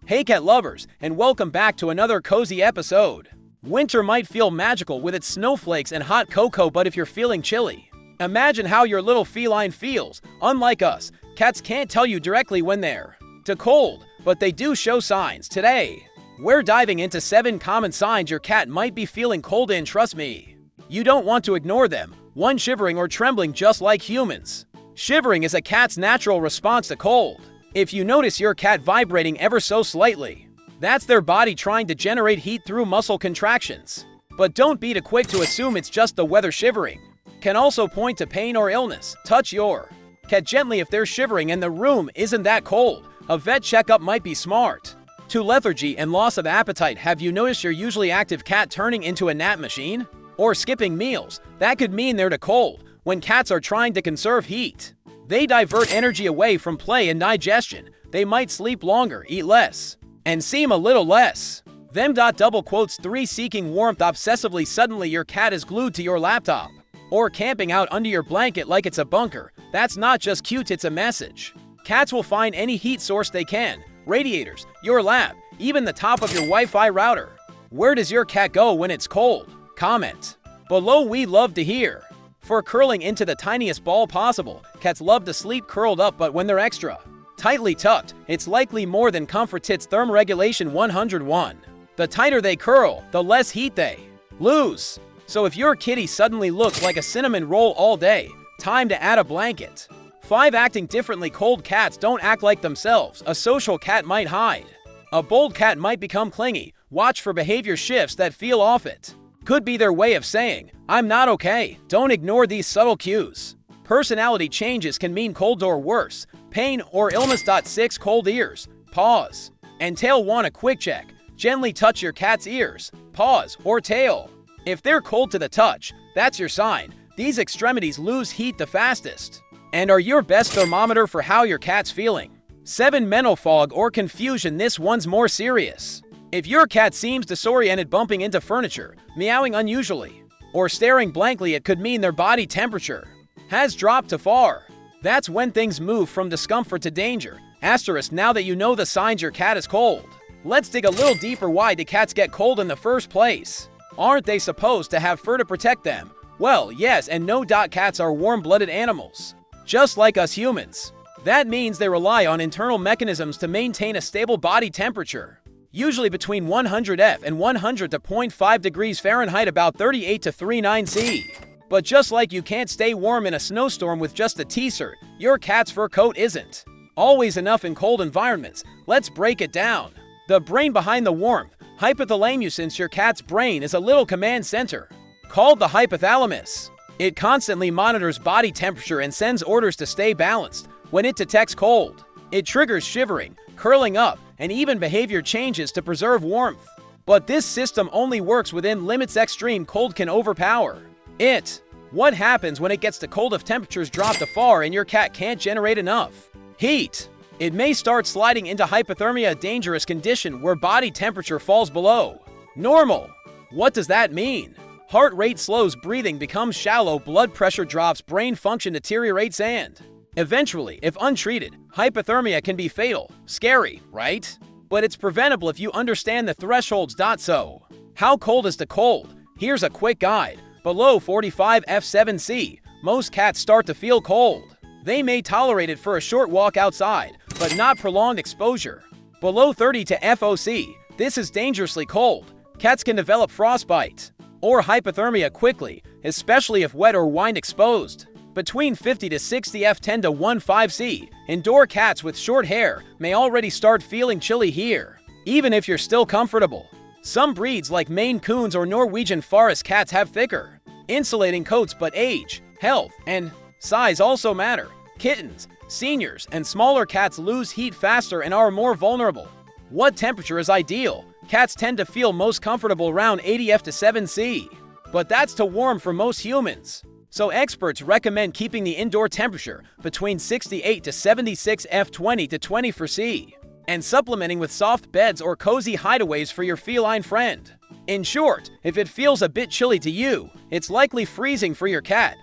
Hey cat lovers, and welcome back to another cozy episode. Winter might feel magical with its snowflakes and hot cocoa, but if you're feeling chilly, imagine how your little feline feels. Unlike us, cats can't tell you directly when they're too cold, but they do show signs. Today, we're diving into 7 common signs your cat might be feeling cold in. Trust me, you don't want to ignore them. 1. Shivering or trembling just like humans. Shivering is a cat's natural response to cold. If you notice your cat vibrating ever so slightly, that's their body trying to generate heat through muscle contractions. But don't be too quick to assume it's just the weather. Shivering can also point to pain or illness. Touch your cat gently if they're shivering and the room isn't that cold. A vet checkup might be smart. 2. Lethargy and loss of appetite. Have you noticed your usually active cat turning into a nap machine? Or skipping meals? That could mean they're too cold. When cats are trying to conserve heat, they divert energy away from play and digestion. They might sleep longer, eat less, and seem a little less. 3. Seeking warmth obsessively. Suddenly your cat is glued to your laptop or camping out under your blanket like it's a bunker. That's not just cute, it's a message. Cats will find any heat source they can. Radiators, your lap, even the top of your Wi-Fi router. Where does your cat go when it's cold? Comment below, we love to hear. 4. Curling into the tiniest ball possible. Cats love to sleep curled up, but when they're extra tightly tucked, it's likely more than comfort. Thermoregulation 101. The tighter they curl, the less heat they lose. So if your kitty suddenly looks like a cinnamon roll all day, time to add a blanket. 5. Acting differently. Cold cats don't act like themselves. A social cat might hide. A bold cat might become clingy. Watch for behavior shifts that feel off. It could be their way of saying, "I'm not okay." Don't ignore these subtle cues. Personality changes can mean cold or worse, pain or illness. 6. Cold ears, paws, and tail. Want a quick check? Gently touch your cat's ears, paws, or tail. If they're cold to the touch, that's your sign. These extremities lose heat the fastest and are your best thermometer for how your cat's feeling. 7. Mental fog or confusion. This one's more serious. If your cat seems disoriented, bumping into furniture, meowing unusually, or staring blankly, it could mean their body temperature has dropped too far. That's when things move from discomfort to danger. Now that you know the signs your cat is cold, let's dig a little deeper. Why do cats get cold in the first place? Aren't they supposed to have fur to protect them? Well, yes and no. Cats are warm-blooded animals, just like us humans. That means they rely on internal mechanisms to maintain a stable body temperature, usually between 100 F and 100.5 degrees Fahrenheit, about 38 to 39 C. But just like you can't stay warm in a snowstorm with just a t-shirt, your cat's fur coat isn't always enough in cold environments. Let's break it down. The brain behind the warmth. Hypothermia. Since your cat's brain is a little command center called the hypothalamus, it constantly monitors body temperature and sends orders to stay balanced. When it detects cold, it triggers shivering, curling up, and even behavior changes to preserve warmth. But this system only works within limits. Extreme cold can overpower it. What happens when it gets too cold? If temperatures drop too far and your cat can't generate enough heat, it may start sliding into hypothermia, a dangerous condition where body temperature falls below normal. What does that mean? Heart rate slows, breathing becomes shallow, blood pressure drops, brain function deteriorates, and eventually, if untreated, hypothermia can be fatal. Scary, right? But it's preventable if you understand the thresholds. So, how cold is too cold? Here's a quick guide. Below 45 F7C, most cats start to feel cold. They may tolerate it for a short walk outside, but not prolonged exposure. Below 30 to FOC, this is dangerously cold. Cats can develop frostbite or hypothermia quickly, especially if wet or wind exposed. Between 50 to 60 F10 to 15C, indoor cats with short hair may already start feeling chilly here, even if you're still comfortable. Some breeds like Maine Coons or Norwegian Forest cats have thicker, insulating coats, but age, health, and size also matter. Kittens, seniors, and smaller cats lose heat faster and are more vulnerable. What temperature is ideal? Cats tend to feel most comfortable around 80 F to 7C, but that's too warm for most humans. So experts recommend keeping the indoor temperature between 68 to 76 F20 to 20 for C, and supplementing with soft beds or cozy hideaways for your feline friend. In short, if it feels a bit chilly to you, it's likely freezing for your cat.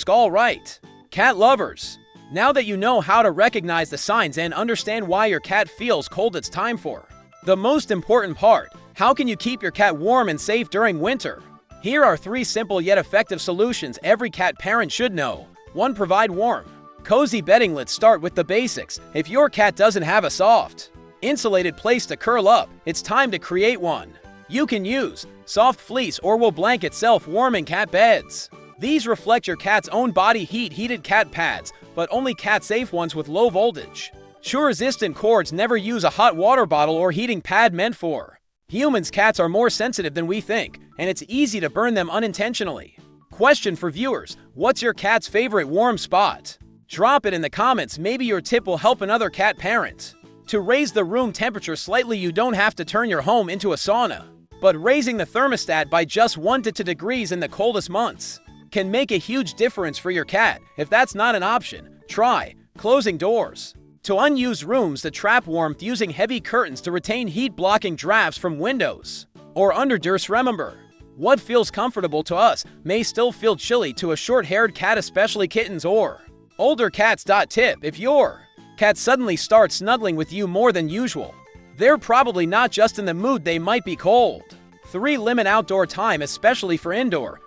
All right. Cat lovers, now that you know how to recognize the signs and understand why your cat feels cold, it's time for The most important part, how can you keep your cat warm and safe during winter? Here are 3 simple yet effective solutions every cat parent should know. 1. Provide warm, cozy bedding. Let's start with the basics. If your cat doesn't have a soft, insulated place to curl up, it's time to create one. You can use soft fleece or wool blanket self-warming cat beds. These reflect your cat's own body heat. Heated cat pads, but only cat-safe ones with low voltage. Resistant cords. Never use a hot water bottle or heating pad meant for humans. Cats are more sensitive than we think, and it's easy to burn them unintentionally. Question for viewers: what's your cat's favorite warm spot? Drop it in the comments. Maybe your tip will help another cat parent. To raise the room temperature slightly, you don't have to turn your home into a sauna. But raising the thermostat by just 1 to 2 degrees in the coldest months can make a huge difference for your cat. If that's not an option, try closing doors to unused rooms to trap warmth, using heavy curtains to retain heat, blocking drafts from windows or under doors. Remember, what feels comfortable to us may still feel chilly to a short-haired cat, especially kittens or older cats. Tip: if your cat suddenly starts snuggling with you more than usual, they're probably not just in the mood, they might be cold. 3. Limit outdoor time, especially for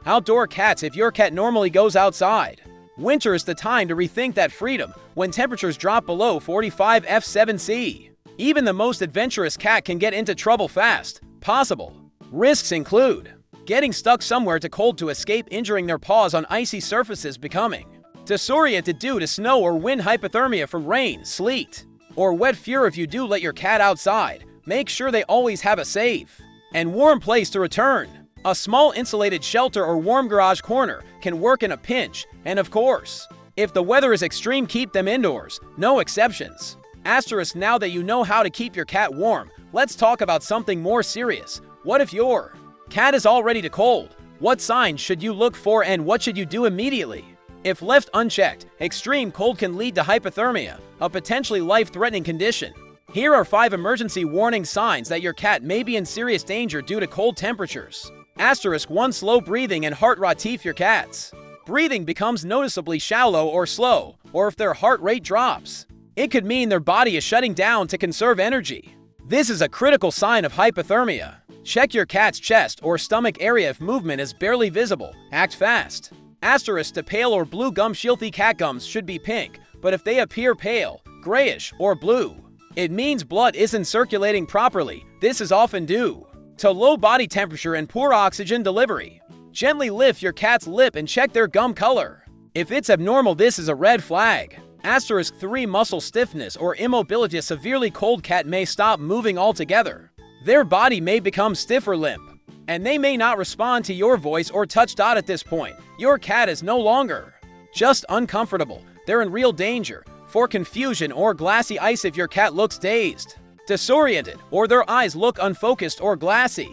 outdoor cats. If your cat normally goes outside, winter is the time to rethink that freedom. When temperatures drop below 45 F7C, even the most adventurous cat can get into trouble fast. Possible risks include getting stuck somewhere too cold to escape, injuring their paws on icy surfaces, becoming disoriented due to snow or wind, hypothermia from rain, sleet, or wet fur. If you do let your cat outside, make sure they always have a safe and warm place to return. A small insulated shelter or warm garage corner can work in a pinch. And of course, if the weather is extreme, keep them indoors. No exceptions. Now that you know how to keep your cat warm, let's talk about something more serious. What if your cat is already too cold? What signs should you look for, and what should you do immediately? If left unchecked, extreme cold can lead to hypothermia, a potentially life-threatening condition. Here are 5 emergency warning signs that your cat may be in serious danger due to cold temperatures. 1. Slow breathing and heart rate. If your cat's breathing becomes noticeably shallow or slow, or if their heart rate drops, it could mean their body is shutting down to conserve energy. This is a critical sign of hypothermia. Check your cat's chest or stomach area. If movement is barely visible, act fast. To pale or blue gum shield. Cat gums should be pink, but if they appear pale, grayish, or blue, it means blood isn't circulating properly. This is often due to low body temperature and poor oxygen delivery. Gently lift your cat's lip and check their gum color. If it's abnormal, this is a red flag. 3. Muscle stiffness or immobility. A severely cold cat may stop moving altogether. Their body may become stiff or limp, and they may not respond to your voice or touch. At this point, your cat is no longer just uncomfortable. They're in real danger for confusion or glassy eyes. If your cat looks dazed, disoriented, or their eyes look unfocused or glassy,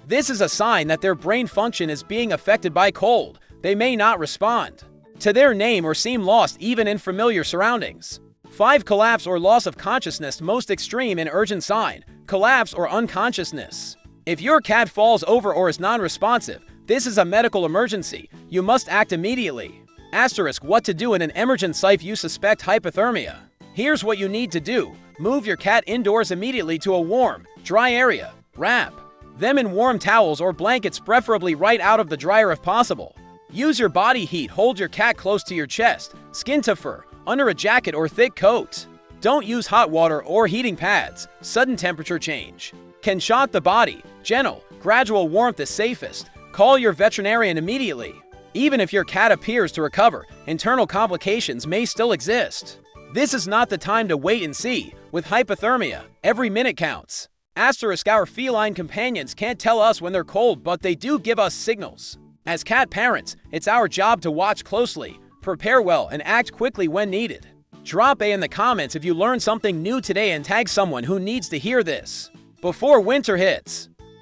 this is a sign that their brain function is being affected by cold. They may not respond to their name or seem lost even in familiar surroundings. 5. Collapse or loss of consciousness. Most extreme and urgent sign: collapse or unconsciousness. If your cat falls over or is non-responsive, this is a medical emergency. You must act immediately. What to do in an emergency if you suspect hypothermia. Here's what you need to do. Move your cat indoors immediately to a warm, dry area. Wrap them in warm towels or blankets, preferably right out of the dryer if possible. Use your body heat. Hold your cat close to your chest, skin to fur, under a jacket or thick coat. Don't use hot water or heating pads. Sudden temperature change can shock the body. Gentle, gradual warmth is safest. Call your veterinarian immediately. Even if your cat appears to recover, internal complications may still exist. This is not the time to wait and see. With hypothermia, every minute counts. Our feline companions can't tell us when they're cold, but they do give us signals. As cat parents, it's our job to watch closely, prepare well, and act quickly when needed. Drop A in the comments if you learned something new today and tag someone who needs to hear this before winter hits.